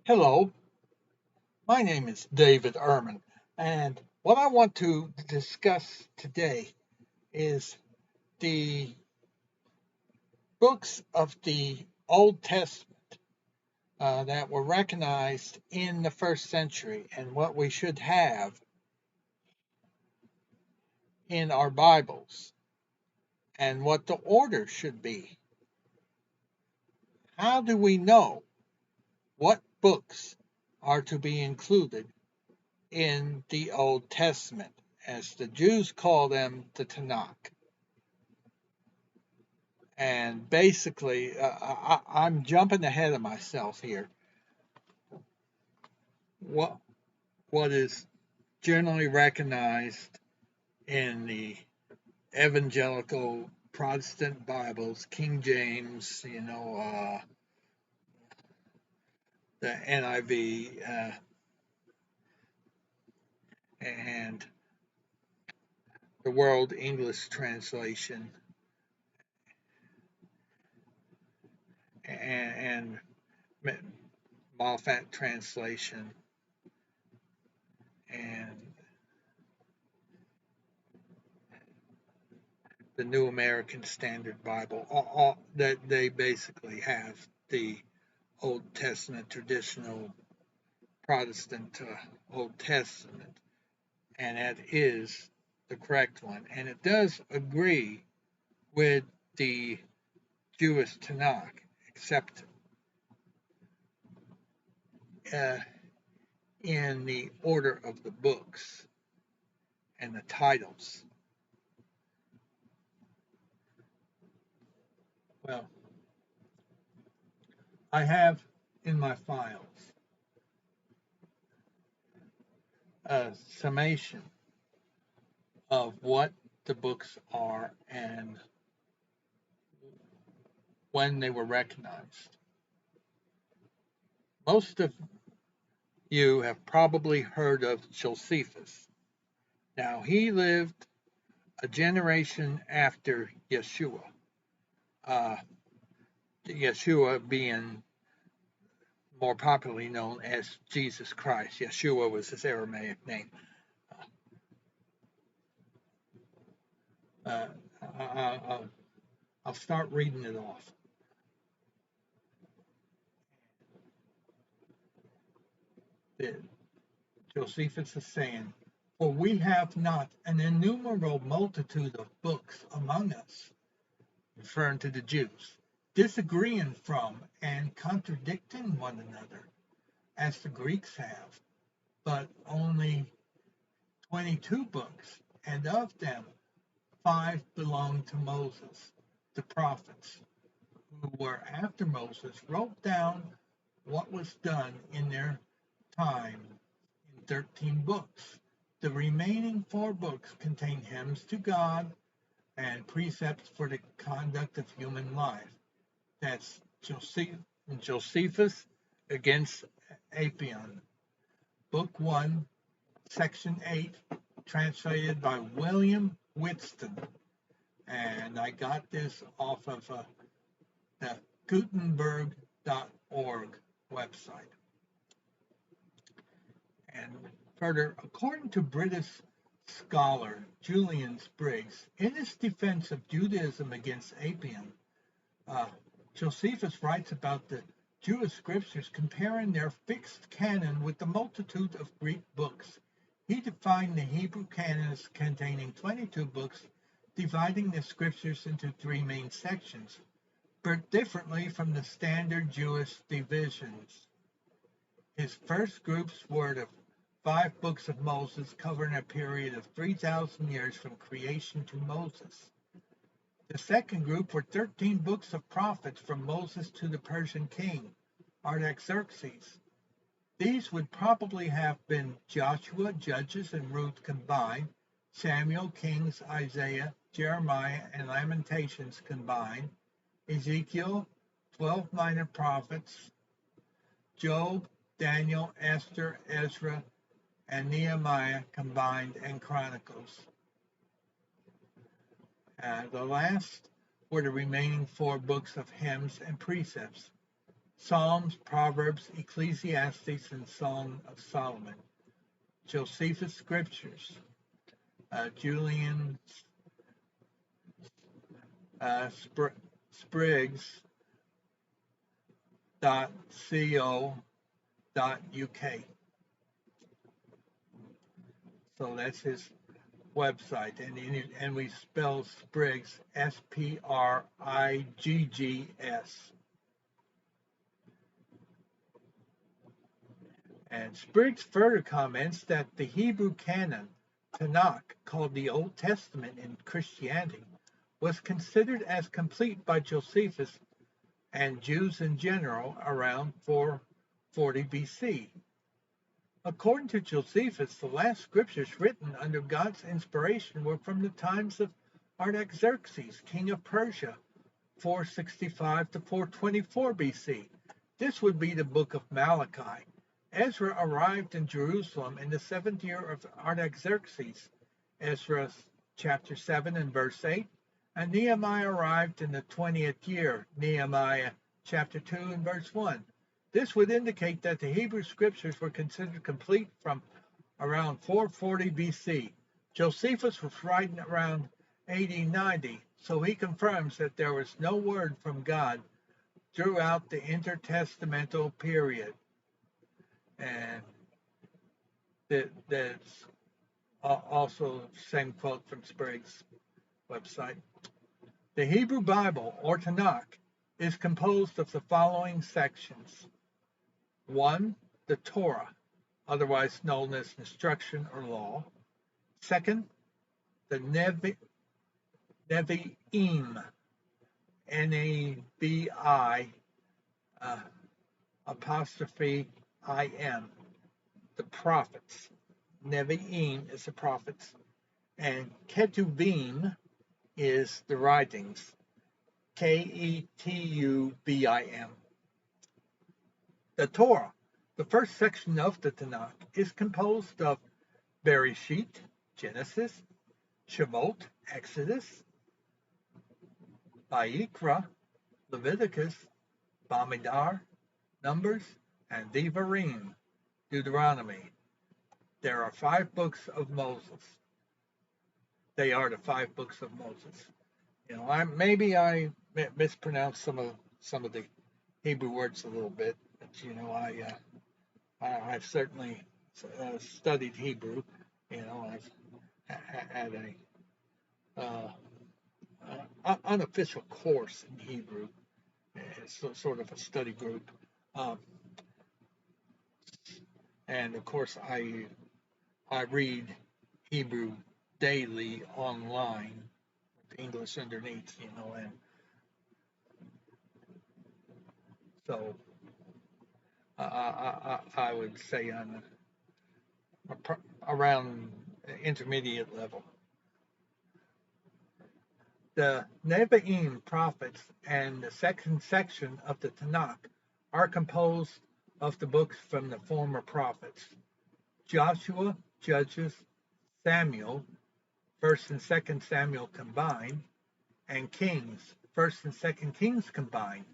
Hello, my name is David Ehrman, and what I want to discuss today is the books of the Old Testament that were recognized in the first century and what we should have in our Bibles and what the order should be. How do we know what books are to be included in the Old Testament, as the Jews call them the Tanakh? And basically, I'm jumping ahead of myself here. What what is generally recognized in the evangelical Protestant Bibles, King James, the NIV, and the World English Translation, and Moffat Translation, and the New American Standard Bible, all that they basically have the Old Testament traditional Protestant Old Testament, and that is the correct one. And it does agree with the Jewish Tanakh, except uh, in the order of the books and the titles. Well, I have in my files a summation of what the books are and when they were recognized. Most of you have probably heard of Josephus. Now, he lived a generation after Yeshua, uh, Yeshua being more popularly known as Jesus Christ. Yeshua was his Aramaic name. Uh, I, will start reading it off. Josephus is saying, "For we have not an innumerable multitude of books among us," referring to the Jews, "disagreeing from and contradicting one another, as the Greeks have, but only 22 books, and of them 5 belong to Moses. The prophets, who were after Moses, wrote down what was done in their time in 13 books. The remaining 4 books contain hymns to God and precepts for the conduct of human life." That's Josephus against Apion, Book 1, Section 8, translated by William Whitston. And I got this off of the Gutenberg.org website. And further, according to British scholar Julian Spriggs, in his defense of Judaism against Apion, uh, Josephus writes about the Jewish scriptures comparing their fixed canon with the multitude of Greek books. He defined the Hebrew canon as containing 22 books, dividing the scriptures into 3 main sections, but differently from the standard Jewish divisions. His first groups were the 5 books of Moses, covering a period of 3,000 years from creation to Moses. The second group were 13 books of prophets from Moses to the Persian king, Artaxerxes. These would probably have been Joshua, Judges, and Ruth combined, Samuel, Kings, Isaiah, Jeremiah, and Lamentations combined, Ezekiel, 12 minor prophets, Job, Daniel, Esther, Ezra, and Nehemiah combined, and Chronicles. The last were the remaining 4 books of hymns and precepts. Psalms, Proverbs, Ecclesiastes, and Song of Solomon. Josephus Scriptures, Julian Spriggs.co.uk. So that's his website, and we spell Spriggs Spriggs. And Spriggs further comments that the Hebrew canon, Tanakh, called the Old Testament in Christianity, was considered as complete by Josephus and Jews in general around 440 BC. According to Josephus, the last scriptures written under God's inspiration were from the times of Artaxerxes, king of Persia, 465 to 424 BC. This would be the book of Malachi. Ezra arrived in Jerusalem in the 7th year of Artaxerxes, Ezra chapter 7 and verse 8, and Nehemiah arrived in the 20th year, Nehemiah chapter 2 and verse 1. This would indicate that the Hebrew scriptures were considered complete from around 440 BC. Josephus was writing around AD 90, so he confirms that there was no word from God throughout the intertestamental period. And that's also the same quote from Sprague's website. The Hebrew Bible, or Tanakh, is composed of the following sections. 1. The Torah, otherwise known as instruction or law. 2nd, the Nevi'im, N-A-V-I, apostrophe I-M, the prophets. Nevi'im is the prophets. And Ketuvim is the writings. Ketuvim. The Torah, the first section of the Tanakh, is composed of Bereshit, Genesis, Shemot, Exodus, Vayikra, Leviticus, Bamidbar, Numbers, and Devarim, Deuteronomy. There are 5 books of Moses. They are the 5 books of Moses. You know, maybe I mispronounced some of the Hebrew words a little bit, but you know, I've certainly studied Hebrew. You know, I've had a unofficial course in Hebrew. It's sort of a study group, and of course, I read Hebrew daily online with English underneath. You know, and so I would say on around intermediate level. The Nevi'im prophets and the second section of the Tanakh are composed of the books from the former prophets: Joshua, Judges, Samuel, 1st and 2nd Samuel combined, and Kings, 1st and 2nd Kings combined.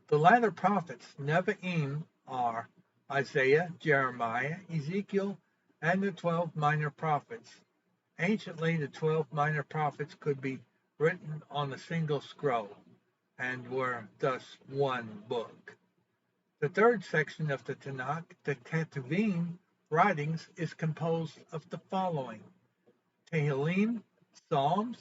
The latter prophets, Nevi'im, are Isaiah, Jeremiah, Ezekiel, and the 12 minor prophets. Anciently, the 12 minor prophets could be written on a single scroll and were thus one book. The third section of the Tanakh, the Ketuvim writings, is composed of the following: Tehillim, Psalms,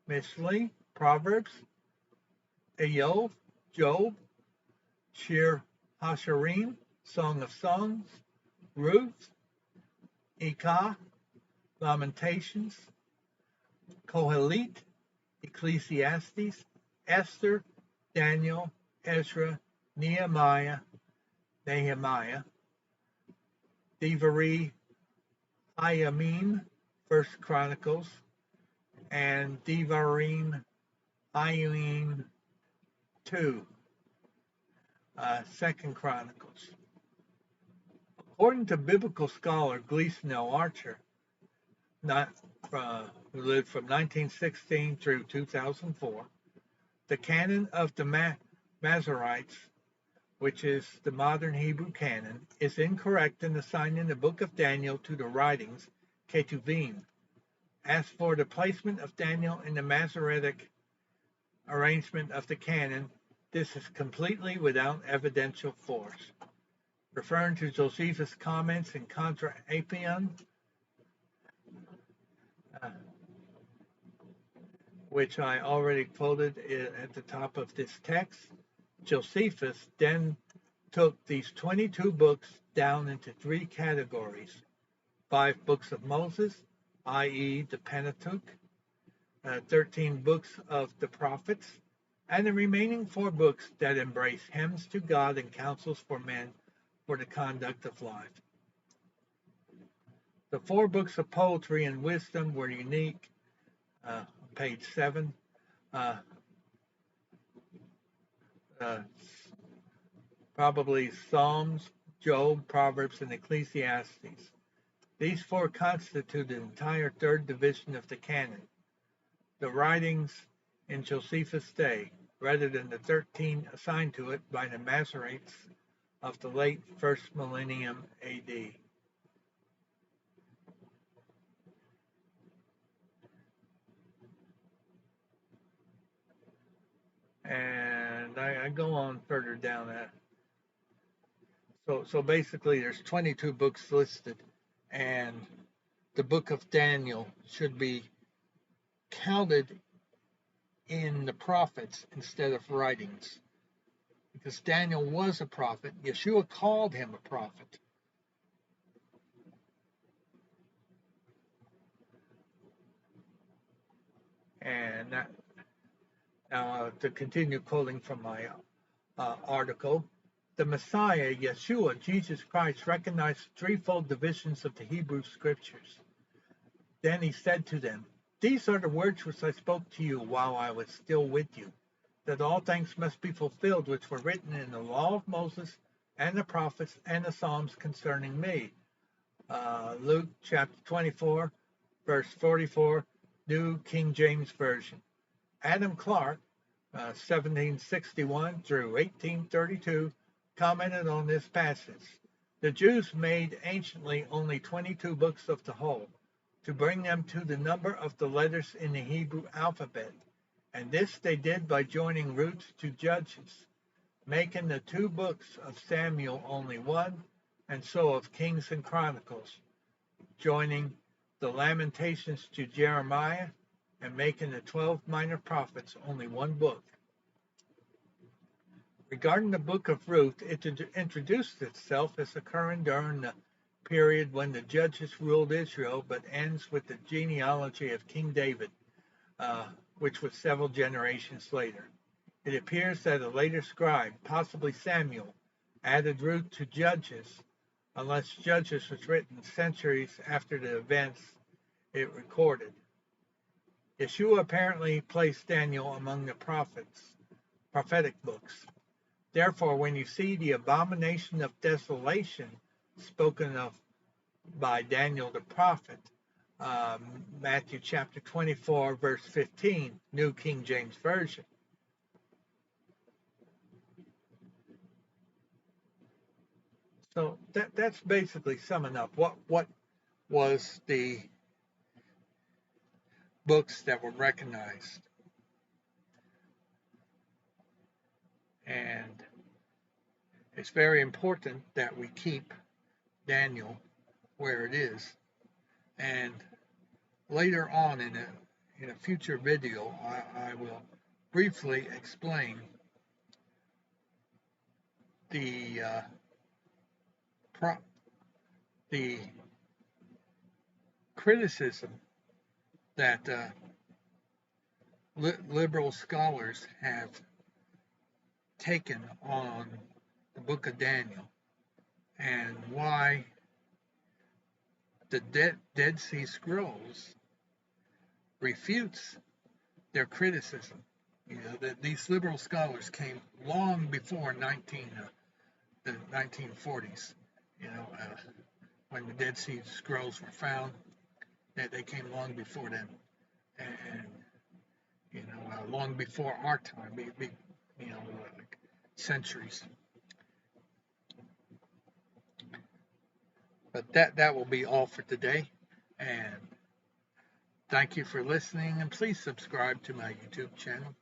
Mishlei, Proverbs, Iyov, Job, Shir Hashirim, Song of Songs, Ruth, Ikah, Lamentations, Kohelet, Ecclesiastes, Esther, Daniel, Ezra, Nehemiah, Devarim, Hayamim, 1st Chronicles, and Devarim, Hayamim 2, 2nd Chronicles. According to biblical scholar Gleason L. Archer, who lived from 1916 through 2004, the canon of the Masoretes, which is the modern Hebrew canon, is incorrect in assigning the book of Daniel to the writings Ketuvim. As for the placement of Daniel in the Masoretic arrangement of the canon, this is completely without evidential force. Referring to Josephus' comments in Contra Apion, which I already quoted at the top of this text, Josephus then took these 22 books down into three categories: 5 books of Moses, i.e. the Pentateuch, 13 books of the prophets, and the remaining 4 books that embrace hymns to God and counsels for men for the conduct of life. The 4 books of poetry and wisdom were unique, page 7, probably Psalms, Job, Proverbs, and Ecclesiastes. These 4 constitute the entire 3rd division of the canon, the writings in Josephus' day, rather than the 13 assigned to it by the Masoretes of the late 1st millennium AD. And I go on further down that. So basically there's 22 books listed, and the book of Daniel should be counted in the prophets instead of writings, because Daniel was a prophet. Yeshua called him a prophet. And that, to continue quoting from my article, the Messiah, Yeshua, Jesus Christ, recognized threefold divisions of the Hebrew Scriptures. Then he said to them, "These are the words which I spoke to you while I was still with you, that all things must be fulfilled which were written in the law of Moses and the prophets and the Psalms concerning me." Luke chapter 24, verse 44, New King James Version. Adam Clarke, 1761 through 1832, commented on this passage. The Jews made anciently only 22 books of the whole, to bring them to the number of the letters in the Hebrew alphabet, and this they did by joining roots to Judges, making the 2 books of Samuel only 1, and so of Kings and Chronicles, joining the Lamentations to Jeremiah, and making the 12 minor prophets only 1 book. Regarding the book of Ruth, it introduced itself as occurring during the period when the judges ruled Israel, but ends with the genealogy of King David, which was several generations later. It appears that a later scribe, possibly Samuel, added Ruth to Judges, unless Judges was written centuries after the events it recorded. Yeshua apparently placed Daniel among the prophetic books. Therefore, when you see the abomination of desolation spoken of by Daniel the prophet, Matthew chapter 24, verse 15, New King James Version. So that's basically summing up what was the books that were recognized. And it's very important that we keep Daniel where it is. And later on in a future video, I will briefly explain the criticism that liberal scholars have taken on the book of Daniel, and why the Dead Sea Scrolls refutes their criticism. You know, that these liberal scholars came long before the 1940s. You know, when the Dead Sea Scrolls were found, that they came long before then, and you know, long before our time. You know, centuries. But that will be all for today. And thank you for listening. And please subscribe to my YouTube channel.